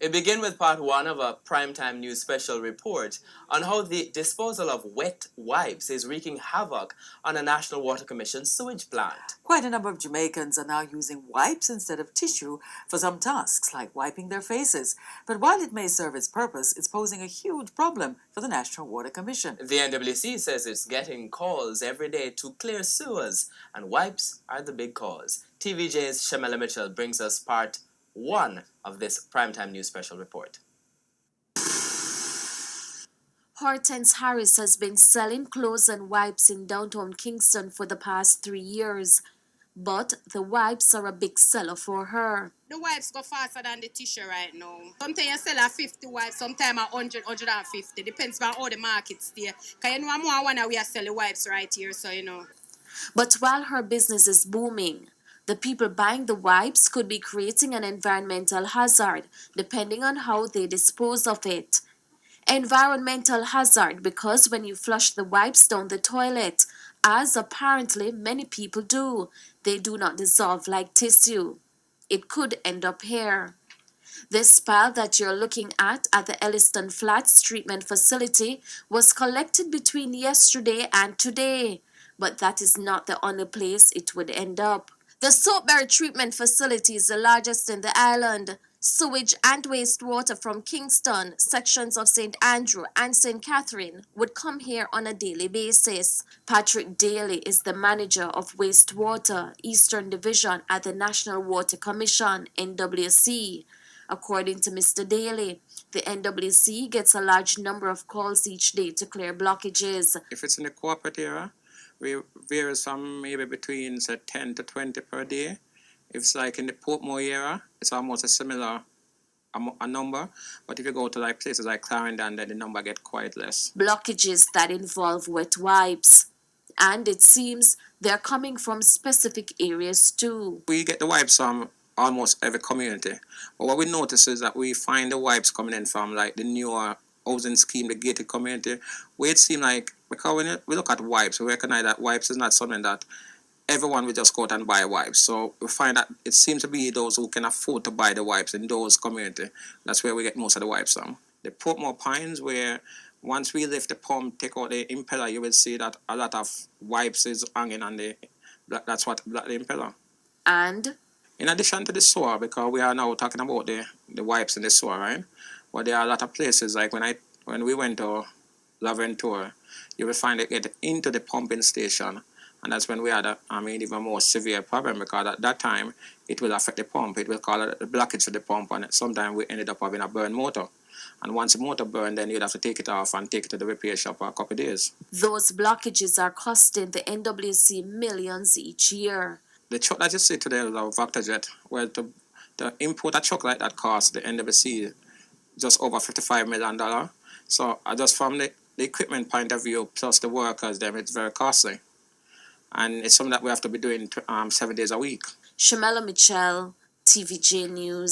We begin with part one of a primetime news special report on how the disposal of wet wipes is wreaking havoc on a National Water Commission sewage plant. Quite a number of Jamaicans are now using wipes instead of tissue for some tasks, like wiping their faces. But while it may serve its purpose, it's posing a huge problem for the National Water Commission. The NWC says it's getting calls every day to clear sewers, and wipes are the big cause. TVJ's Shamela Mitchell brings us part one of this primetime news special report. Hortense Harris has been selling clothes and wipes in downtown Kingston for the past 3 years, but the wipes are a big seller for her. The wipes go faster than the tissue right now. Sometimes you sell a 50 wipes, sometimes a 100, 150. Depends on how the market's there. Because you know more one we are selling wipes right here, so you know. But while her business is booming, the people buying the wipes could be creating an environmental hazard depending on how they dispose of it. Environmental hazard because when you flush the wipes down the toilet, as apparently many people do, they do not dissolve like tissue. It could end up here. This pile that you're looking at the Elliston Flats treatment facility was collected between yesterday and today, but that is not the only place it would end up. The Soapberry treatment facility is the largest in the island. Sewage and wastewater from Kingston, sections of St. Andrew and St. Catherine would come here on a daily basis. Patrick Daly is the manager of wastewater, Eastern Division at the National Water Commission, NWC. According to Mr. Daly, the NWC gets a large number of calls each day to clear blockages. If it's in the corporate area, we vary from maybe between say 10 to 20 per day. If it's like in the Portmore area, it's almost a similar a number. But if you go to like places like Clarendon, then the number get quite less. Blockages that involve wet wipes. And it seems they're coming from specific areas too. We get the wipes from almost every community. But what we notice is that we find the wipes coming in from like the newer housing scheme, the gated community, where it seems like, because when we look at wipes, we recognize that wipes is not something that everyone will just go out and buy wipes. So we find that it seems to be those who can afford to buy the wipes in those communities. That's where we get most of the wipes from. The Portmore Pines, where once we lift the pump, take out the impeller, you will see that a lot of wipes is hanging on the, that's what the impeller. And in addition to the sewer, because we are now talking about the wipes in the sewer, right? But there are a lot of places, like when we went to Laventura, you will find it get into the pumping station. And that's when we had even more severe problem, because at that time, it will affect the pump. It will cause a blockage to the pump, and sometimes we ended up having a burned motor. And once the motor burned, then you'd have to take it off and take it to the repair shop for a couple of days. Those blockages are costing the NWC millions each year. The truck that you see today is a Vectorjet. Well, to import a truck like that costs the NWC just over $55 million. So just from the equipment point of view, plus the workers, then it's very costly. And it's something that we have to be doing 7 days a week. Shamela Mitchell, TVJ News.